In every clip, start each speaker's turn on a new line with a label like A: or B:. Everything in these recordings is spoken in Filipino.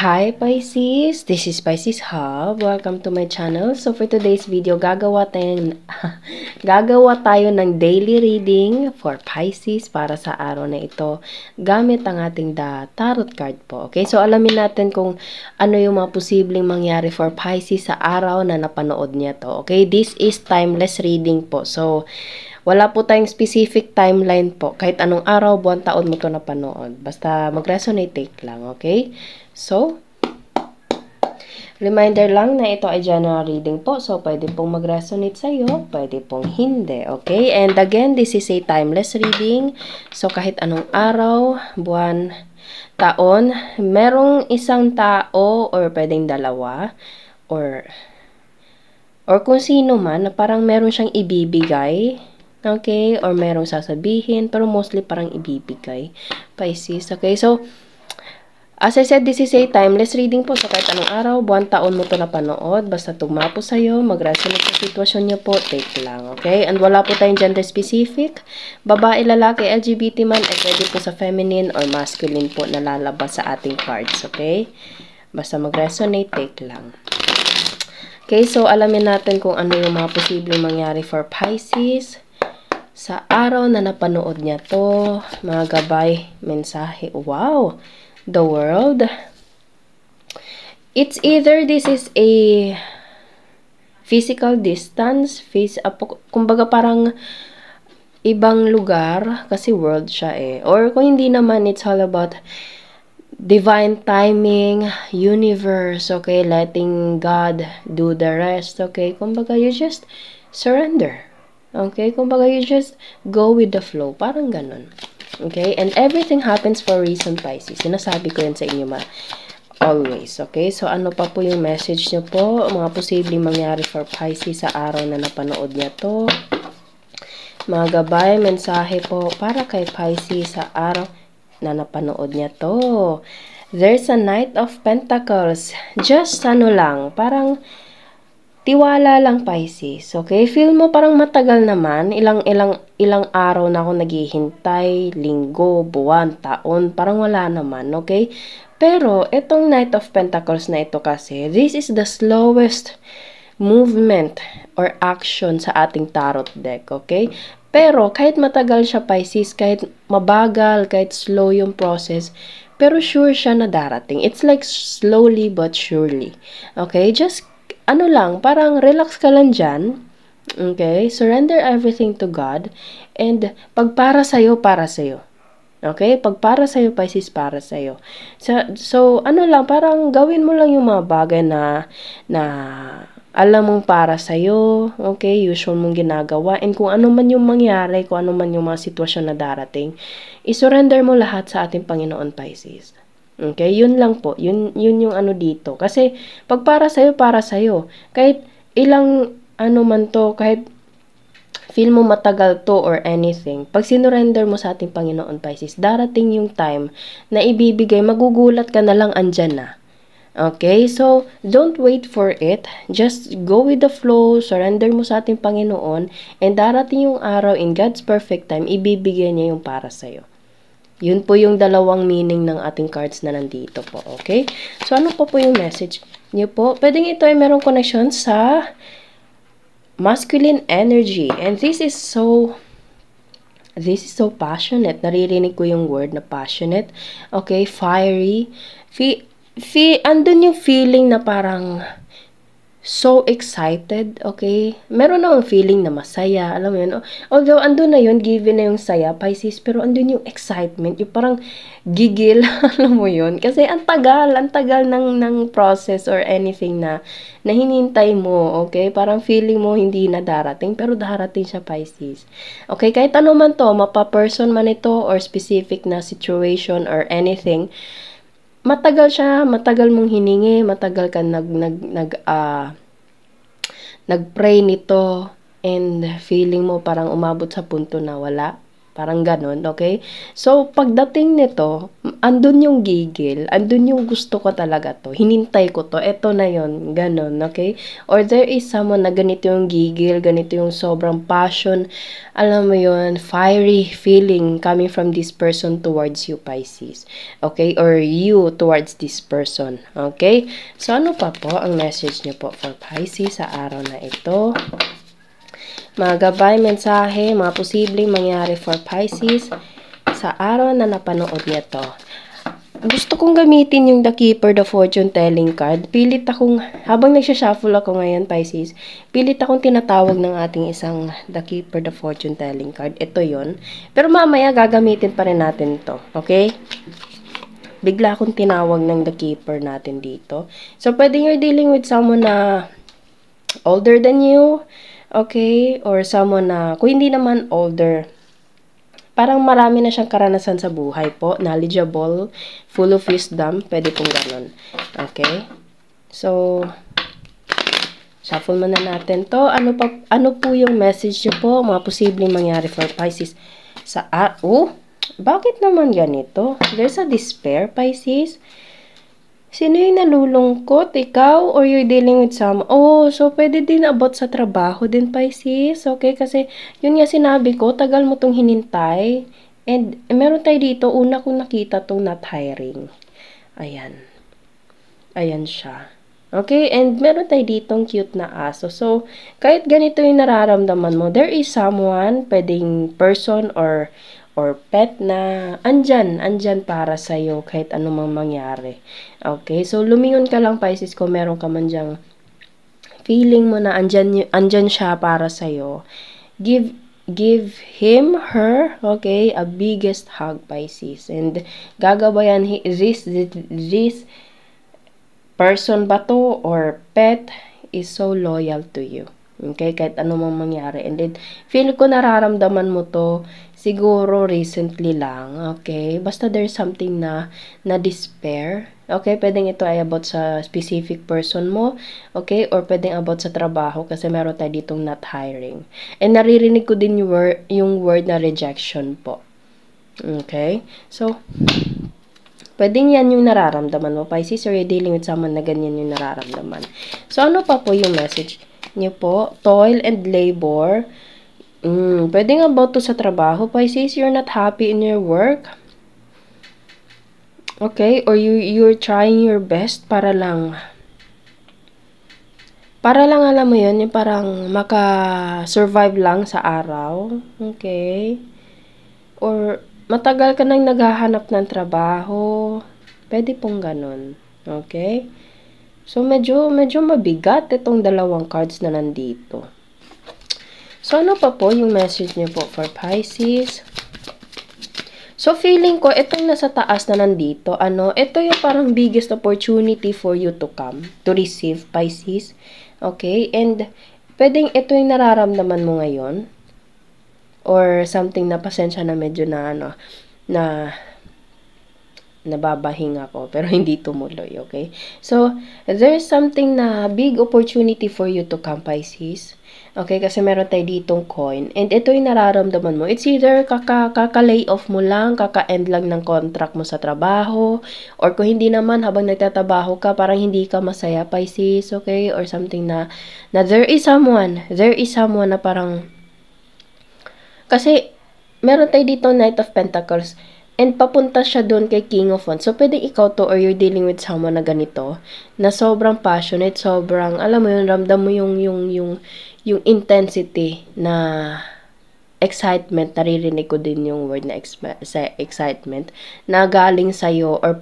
A: Hi Pisces, this is Pisces Hub. Welcome to my channel. So for today's video, gagawa tayo ng daily reading for Pisces para sa araw na ito gamit ang ating tarot card po. Okay, so alamin natin kung ano yung mga posibleng mangyari for Pisces sa araw na napanood niya to. Okay, this is timeless reading po. So wala po tayong specific timeline po. Kahit anong araw, buwan, taon mo ito napanood. Basta mag-resonate take lang, okay? So, reminder lang na ito ay general reading po. So, pwede pong mag-resonate sa'yo, pwede pong hindi, okay? And again, this is a timeless reading. So, kahit anong araw, buwan, taon, merong isang tao or pwedeng dalawa or kung sino man na parang meron siyang ibibigay. Okay? Or merong sasabihin, pero mostly parang ibibigay. Pisces. Okay? So, as I said, this is a timeless reading po. So, kahit anong araw, buwan, taon mo ito napanood. Basta tugma po sa'yo, mag-resonate sa sitwasyon niyo po, take lang. Okay? And wala po tayong gender specific. Babae, lalaki, LGBT man, ay pwede po sa feminine or masculine po na lalabas sa ating cards. Okay? Basta mag-resonate, take lang. Okay? So, alamin natin kung ano yung mga posibleng mangyari for Pisces sa araw na napanood niya to. Mga gabay, mensahe. Wow! The world. It's either this is a physical distance, kumbaga parang ibang lugar, kasi world siya eh. Or kung hindi naman, it's all about divine timing, universe, okay? Letting God do the rest, okay? Kumbaga, you just surrender. Okay? Kumbaga, you just go with the flow. Parang ganun. Okay? And everything happens for a reason, Pisces. Sinasabi ko yan sa inyo always. Okay? So, ano pa po yung message nyo po? Mga posibleng mangyari for Pisces sa araw na napanood niya to. Mga gabay, mensahe po para kay Pisces sa araw na napanood niya to. There's a Knight of Pentacles. Just ano lang, parang tiwala lang, Pisces. Okay? Feel mo parang matagal naman. Ilang araw na ako naghihintay, linggo, buwan, taon, parang wala naman. Okay? Pero, itong Knight of Pentacles na ito kasi, this is the slowest movement or action sa ating tarot deck. Okay? Pero, kahit matagal siya, Pisces, kahit mabagal, kahit slow yung process, pero sure siya na darating. It's like slowly but surely. Okay? Just ano lang, parang relax ka lang dyan. Okay? Surrender everything to God. And pag para sa'yo, para sa'yo. Okay? Pag para sa'yo, Pisces, para sa'yo. So, ano lang, parang gawin mo lang yung mga bagay na alam mong para sa'yo. Okay? Usual mong ginagawa. And kung ano man yung mangyari, kung ano man yung mga sitwasyon na darating, isurrender mo lahat sa ating Panginoon, Pisces. Okay, yun lang po. Yun yung ano dito. Kasi, pag para sa'yo, para sa'yo. Kahit ilang ano man to, kahit feel mo matagal to or anything, pag sinurrender mo sa ating Panginoon, Pisces, darating yung time na ibibigay, magugulat ka na lang, andyan na. Okay, so, don't wait for it. Just go with the flow, surrender mo sa ating Panginoon, and darating yung araw, in God's perfect time, ibibigay niya yung para sa'yo. Yun po yung dalawang meaning ng ating cards na nandito po, okay? So, ano po yung message niyo po? Pwedeng ito ay merong connection sa masculine energy. And this is so passionate. Naririnig ko yung word na passionate. Okay, fiery. Andun yung feeling na parang so excited, okay? Meron akong feeling na masaya, alam mo yun. Although, andun na yun, given na yung saya, Pisces, pero andun yung excitement, yung parang gigil, alam mo yun. Kasi ang tagal ng process or anything na hinintay mo, okay? Parang feeling mo hindi na darating, pero darating siya, Pisces. Okay, kahit ano man to, mapa-person man ito, or specific na situation or anything, matagal mong hiningi, matagal ka nag-pray nito, and feeling mo parang umabot sa punto na wala. Parang ganun, okay? So, pagdating nito, andun yung gigil, andun yung gusto ko talaga to, hinintay ko to, eto na yon, ganun, okay? Or there is someone na ganito yung gigil, ganito yung sobrang passion, alam mo yon, fiery feeling coming from this person towards you, Pisces, okay? Or you towards this person, okay? So, ano pa po ang message niyo po for Pisces sa araw na ito? Mga gabay, mensahe, mga posibleng mangyari for Pisces sa araw na napanood niya to. Gusto kong gamitin yung The Keeper, the Fortune Telling card. Pilit akong, habang nagsha-shuffle ako ngayon, Pisces, pilit akong tinatawag ng ating isang The Keeper, the Fortune Telling card. Ito yon. Pero mamaya gagamitin pa rin natin to. Okay? Bigla akong tinawag ng The Keeper natin dito. So, pwede you're dealing with someone na older than you, okay? Or someone na, kung hindi naman older, parang marami na siyang karanasan sa buhay po. Knowledgeable, full of wisdom. Pwede pong ganun. Okay? So, shuffle muna natin to. Ano po yung message niyo po? Mga posibleng mangyari for Pisces. Bakit naman ganito? There's a despair, Pisces. Sino yung nalulungkot? Ikaw? Or you're dealing with some? Oh, so pwede din about sa trabaho din, Pisces. Okay, kasi yun nga sinabi ko, tagal mo tong hinintay. And meron tayo dito, una kong nakita tong not hiring. Ayan. Ayan siya. Okay, and meron tayo ditong cute na aso. So, kahit ganito yung nararamdaman mo, there is someone, pwedeng person or pet na andyan para sa'yo kahit anumang mangyari. Okay, so lumingon ka lang, Pisces, kung meron ka man dyang feeling mo na andyan siya para sa'yo. Give him, her, okay, a biggest hug, Pisces. And gagabayan this person ba to or pet is so loyal to you. Okay, kahit anumang mangyari. And then, feel ko nararamdaman mo to siguro recently lang, okay? Basta there's something na despair, okay? Pwedeng ito ay about sa specific person mo, okay? Or pwedeng about sa trabaho kasi meron tayo ditong not hiring. And naririnig ko din yung word na rejection po. Okay? So, pwedeng yan yung nararamdaman mo, Pisces, or you're dealing with someone na ganyan yung nararamdaman. So, ano pa po yung message niyo po? Toil and labor. Pwedeng about to sa trabaho, Pisces, you're not happy in your work. Okay? Or you're trying your best para lang alam mo yun, yung parang maka-survive lang sa araw. Okay? Or matagal ka nang naghahanap ng trabaho. Pwede pong ganun. Okay? So, medyo mabigat itong dalawang cards na nandito. So, ano pa po yung message niyo po for Pisces? So, feeling ko, itong nasa taas na nandito, ito yung parang biggest opportunity for you to come, to receive, Pisces. Okay? And, pwedeng ito yung nararamdaman mo ngayon. Or something na pasensya na medyo na nababahinga ko, pero hindi tumuloy, okay? So, there's something na big opportunity for you to come, Pisces. Okay, kasi meron tayo ditong coin. And ito yung nararamdaman mo. It's either kaka-lay off mo lang, kaka-end lang ng contract mo sa trabaho, or kung hindi naman, habang nagtatrabaho ka, parang hindi ka masaya, Pisces, okay? Or something na there is someone na parang, kasi meron tayo dito Knight of Pentacles, and papunta siya doon kay King of Wands. So, pwedeng ikaw to or you're dealing with someone na ganito, na sobrang passionate, sobrang, alam mo yun, ramdam mo yung intensity na excitement, naririnig ko din yung word na excitement, na galing sa'yo or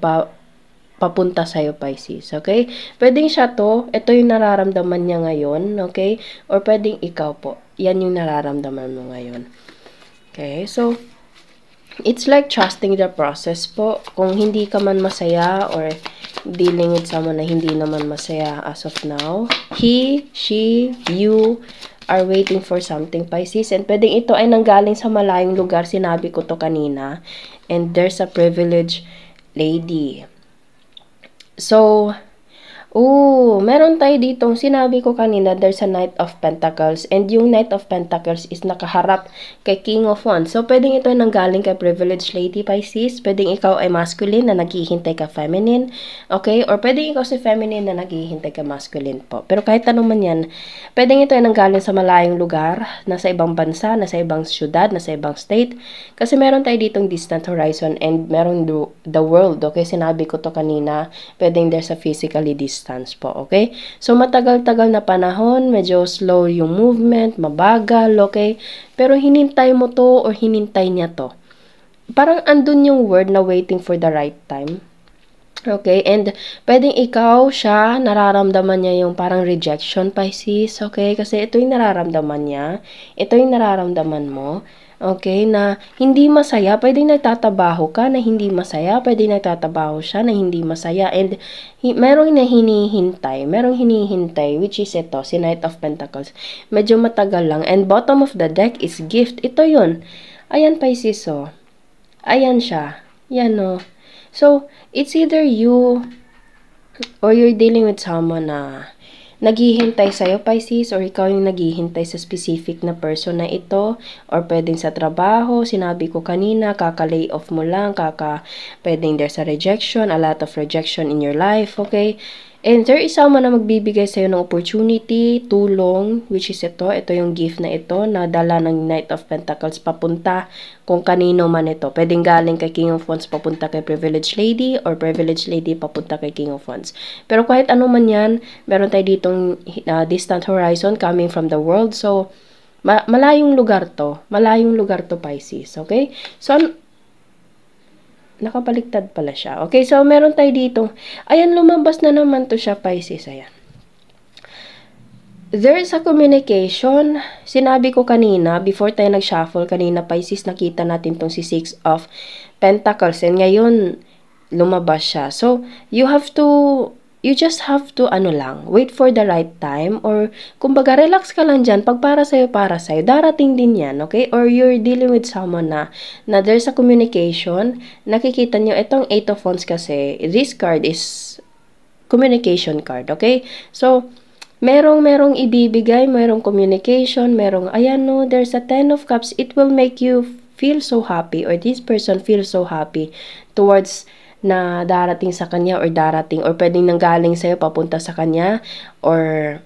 A: papunta sa'yo, Pisces, okay? Pwedeng siya to, ito yung nararamdaman niya ngayon, okay? Or pwedeng ikaw po, yan yung nararamdaman mo ngayon. Okay, so, it's like trusting the process po. Kung hindi ka man masaya or dealing with someone na hindi naman masaya as of now, he, she, you are waiting for something, Pisces. And pwedeng ito ay nanggaling sa malayong lugar. Sinabi ko to kanina. And there's a privileged lady. So, Oh, meron tayo ditong sinabi ko kanina, there's a Knight of Pentacles. And yung Knight of Pentacles is nakaharap kay King of Wands. So, pwedeng ito nanggaling kay Privileged Lady Pisces. Pwedeng ikaw ay masculine na naghihintay ka feminine. Okay? Or pwedeng ikaw si feminine na naghihintay ka masculine po. Pero kahit anong man yan, pwedeng ito ay nanggaling sa malayong lugar, nasa ibang bansa, nasa ibang syudad, nasa ibang state. Kasi meron tayo ditong distant horizon and meron the world. Okay? Sinabi ko to kanina, pwedeng there's a physically distance po, okay? So, matagal-tagal na panahon, medyo slow yung movement, mabagal, okay? Pero hinintay mo to or hinintay niya to. Parang andun yung word na waiting for the right time. Okay, and pwedeng ikaw siya, nararamdaman niya yung parang rejection, Pisces, okay? Kasi ito yung nararamdaman niya, ito yung nararamdaman mo, okay? Na hindi masaya, pwedeng nagtatabaho ka na hindi masaya, pwedeng nagtatabaho siya na hindi masaya, and merong hinihintay, which is ito, si Knight of Pentacles. Medyo matagal lang, and bottom of the deck is gift, ito yun. Ayan, Pisces, oh. Ayan siya, yan, oh. So, it's either you or you're dealing with someone na naghihintay sa'yo, Pisces, or ikaw yung naghihintay sa specific na person na ito, or pwedeng sa trabaho, sinabi ko kanina, kaka-lay off mo lang, pwedeng there's a rejection, a lot of rejection in your life, okay? And there is someone na magbibigay sa'yo ng opportunity, tulong, which is ito yung gift na ito, na dala ng Knight of Pentacles papunta kung kanino man ito. Pwedeng galing kay King of Wands papunta kay Privileged Lady, or Privileged Lady papunta kay King of Wands. Pero kahit ano man yan, meron tayo ditong distant horizon coming from the world. So, malayong lugar to. Malayong lugar to, Pisces. Okay? So, nakabaliktad pala siya. Okay, so meron tayo dito. Ayan, lumabas na naman to siya, Pisces. Ayan. There is a communication. Sinabi ko kanina, before tayo nag-shuffle, kanina, Pisces, nakita natin tong si Six of Pentacles. And ngayon, lumabas siya. So, you just have to, wait for the right time, or, kumbaga, relax ka lang dyan, pag para sa'yo, darating din yan, okay? Or you're dealing with someone na there's a communication, nakikita nyo, itong 8 of Wands kasi, this card is communication card, okay? So, merong ibibigay, merong communication, ayan no, there's a 10 of Cups, it will make you feel so happy, or this person feels so happy towards na darating sa kanya, or pwedeng nanggaling sa'yo papunta sa kanya, or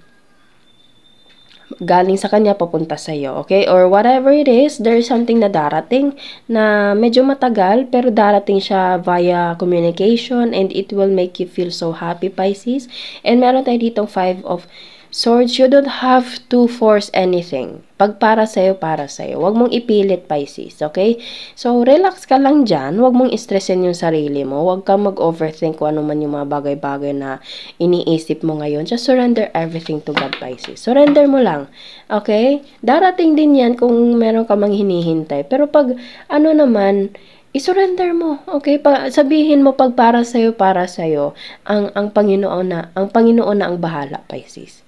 A: galing sa kanya papunta sa'yo, okay? Or whatever it is, there's something na darating na medyo matagal, pero darating siya via communication, and it will make you feel so happy, Pisces. And meron tayo ditong 5 of Swords. You don't have to force anything. Pag para sa'yo, para sa'yo. Huwag mong ipilit, Pisces, okay? So, relax ka lang dyan. Huwag mong stressin yung sarili mo. Huwag kang mag-overthink kung ano man yung mga bagay-bagay na iniisip mo ngayon. Just surrender everything to God, Pisces. Surrender mo lang, okay? Darating din yan kung meron ka mang hinihintay. Pero pag, i-surrender mo, okay? Sabihin mo pag para sa'yo, ang Panginoon na ang bahala, Pisces.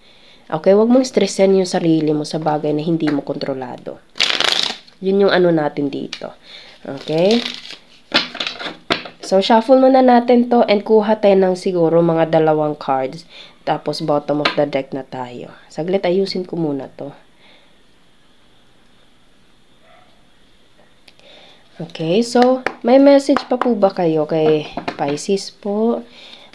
A: Okay, wag mong stressin yung sarili mo sa bagay na hindi mo kontrolado. Yun yung natin dito. Okay? So, shuffle muna natin to, and kuha tayo ng siguro mga 2 cards. Tapos, bottom of the deck na tayo. Saglit, ayusin ko muna to. Okay, so, may message pa po ba kayo kay Pisces po?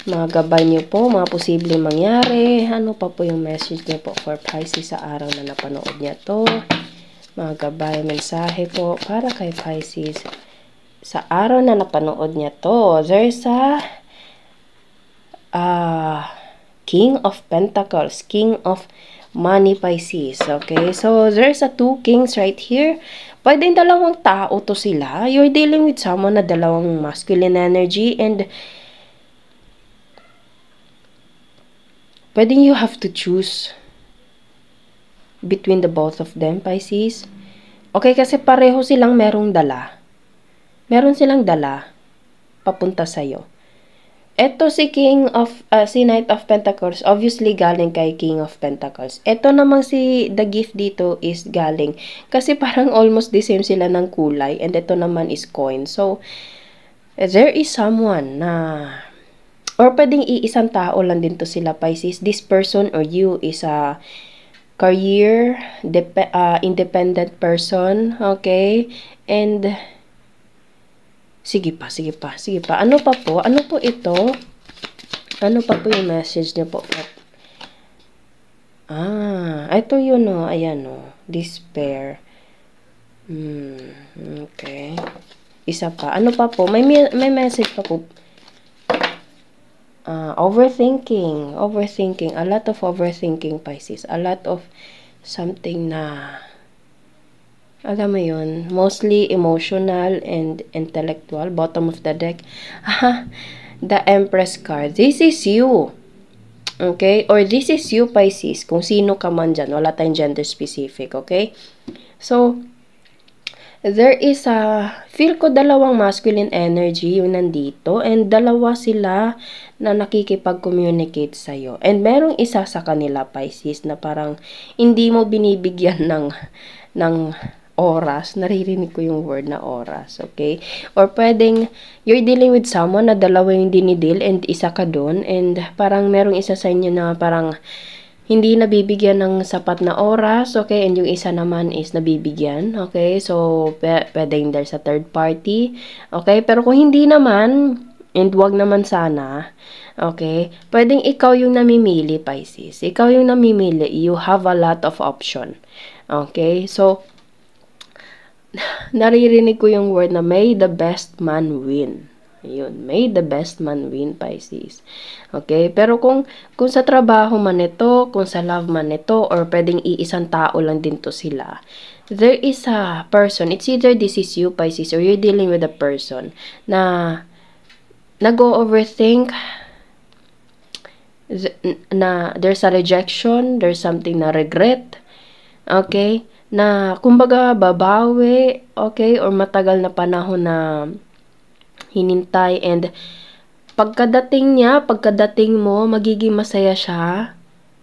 A: Mga gabay niyo po, mga posibleng mangyari. Ano pa po yung message niyo po for Pisces sa araw na napanood niya to? Mga gabay, mensahe po para kay Pisces sa araw na napanood niya to. There's a King of Pentacles, King of Money, Pisces. Okay, so there's a 2 kings right here. Pwedeng 2 tao to sila. You're dealing with someone na 2 masculine energy, and pwedeng you have to choose between the both of them, Pisces. Okay, kasi pareho silang merong dala. Meron silang dala papunta sa'yo. Ito si Knight of Pentacles, obviously galing kay King of Pentacles. Ito namang the gift dito is galing, kasi parang almost the same sila ng kulay, and ito naman is coin. So, there is someone na, Or pwedeng iisang tao lang din to sila, Pisces. This person or you is a career, independent person, okay? And, sige pa. Ano pa po? Ano po ito? Ano pa po yung message niyo po? Ito yun ayan despair. Okay. Isa pa. Ano pa po? May message pa po. Overthinking. A lot of overthinking, Pisces. A lot of something na, alam mo yun, mostly emotional and intellectual. Bottom of the deck. The Empress card. This is you. Okay? Or this is you, Pisces. Kung sino ka man dyan. Wala tayong gender specific. Okay? So, there is feel ko dalawang masculine energy yung nandito. And dalawa sila na nakikipag-communicate sa'yo. And merong isa sa kanila, Pisces, na parang hindi mo binibigyan ng oras. Naririnig ko yung word na oras, okay? Or pwedeng you're dealing with someone na dalawa yung dinidil and isa ka dun, and parang merong isa sa inyo na parang hindi nabibigyan ng sapat na oras, okay? And yung isa naman is nabibigyan, okay? So, pwedeng there's a third party, okay? Pero kung hindi naman, and wag naman sana, okay? Pwedeng ikaw yung namimili, Pisces. Ikaw yung namimili. You have a lot of option, okay? So, naririnig ko yung word na may the best man win. Ayun, may the best man win, Pisces. Okay? Pero kung sa trabaho man ito, kung sa love man ito, or pwedeng iisang tao lang din to sila, there is a person, it's either this is you, Pisces, or you're dealing with a person na nag-overthink, na there's a rejection, there's something na regret, okay? Na kumbaga babawi, okay, or matagal na panahon na hinintay, and pagkadating mo, magiging masaya siya,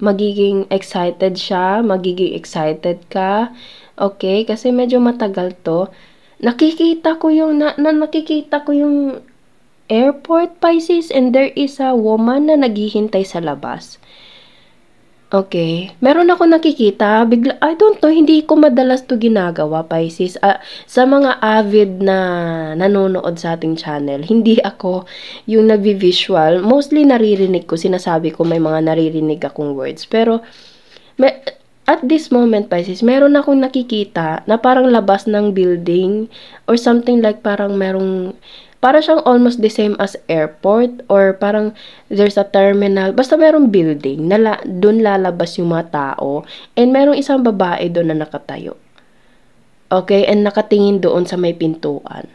A: magiging excited siya, magiging excited ka, okay, kasi medyo matagal to. Nakikita ko yung airport, Pisces, and there is a woman na naghihintay sa labas. Okay. Meron ako nakikita, bigla, I don't know, hindi ko madalas to ginagawa, Pisces. Sa mga avid na nanonood sa ating channel, hindi ako yung nagvi-visual. Mostly naririnig ko, sinasabi ko may mga naririnig akong words. Pero, at this moment, Pisces, meron akong nakikita na parang labas ng building or something like parang para siyang almost the same as airport, or parang there's a terminal. Basta merong building na doon lalabas yung mga tao, and merong isang babae doon na nakatayo. Okay? And nakatingin doon sa may pintuan.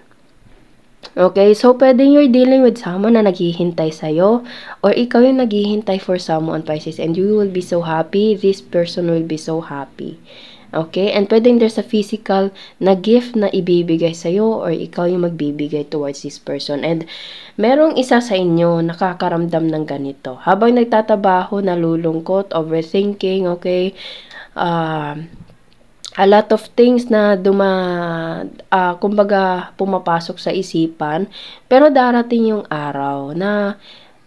A: Okay? So, pwedeng you're dealing with someone na naghihintay sa'yo, or ikaw yung naghihintay for someone, Pisces, and you will be so happy. This person will be so happy. Okay? And pwedeng there's a physical na gift na ibibigay sa'yo, or ikaw yung magbibigay towards this person. And merong isa sa inyo nakakaramdam ng ganito. Habang nagtatabaho, nalulungkot, overthinking, okay? A lot of things na kumbaga pumapasok sa isipan. Pero darating yung araw na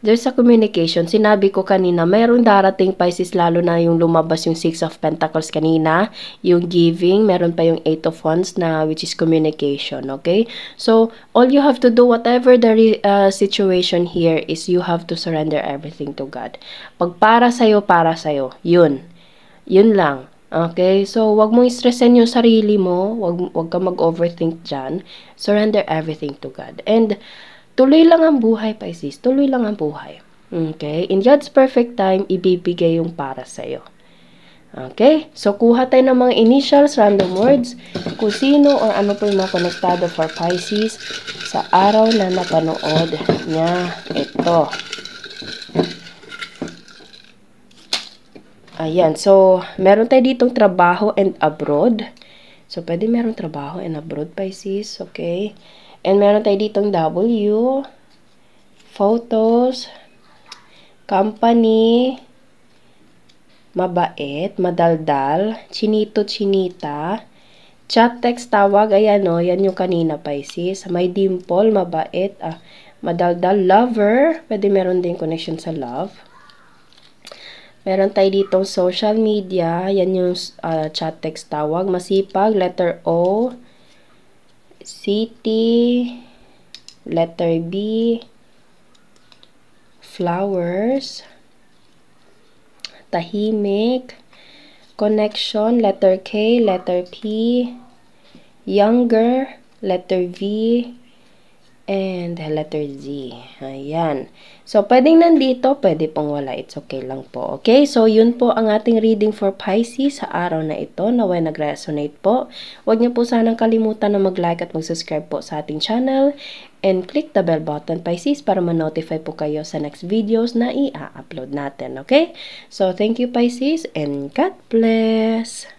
A: there's a communication. Sinabi ko kanina, mayroong darating, Pisces, lalo na yung lumabas yung 6 of Pentacles kanina, yung giving, meron pa yung 8 of Wands na which is communication, okay? So, all you have to do, whatever the situation here, is you have to surrender everything to God. Pag para sa'yo, yun. Yun lang. Okay? So, wag mong stressin yung sarili mo, wag ka mag-overthink dyan. Surrender everything to God. And, tuloy lang ang buhay, Pisces. Tuloy lang ang buhay. Okay? In God's perfect time, ibibigay yung para sa'yo. Okay? So, kuha tayo ng mga initials, random words, kung sino or ano po yung mga konektado for Pisces sa araw na napanood niya ito. Ayan. So, meron tayo ditong trabaho and abroad. So, pwede meron trabaho and abroad, Pisces. Okay? And meron tayo ditong W, photos, company, mabait, madaldal, chinito, chinita, Chat, text, tawag, ayan o, yan yung kanina, Pisces. May dimple, mabait, madaldal, lover, pwede meron din connection sa love. Meron tayo ditong social media, yan yung chat, text, tawag, masipag, letter O, city, letter B, flowers, tahimik, connection, letter K, letter P, younger, letter V, and letter Z. Ayan. So, pwedeng nandito, pwede pong wala. It's okay lang po. Okay? So, yun po ang ating reading for Pisces sa araw na ito. Naway nag-resonate po. Huwag niyo po sanang kalimutan na mag-like at mag-subscribe po sa ating channel. And click the bell button, Pisces, para ma-notify po kayo sa next videos na i-upload natin. Okay? So, thank you, Pisces, and God bless!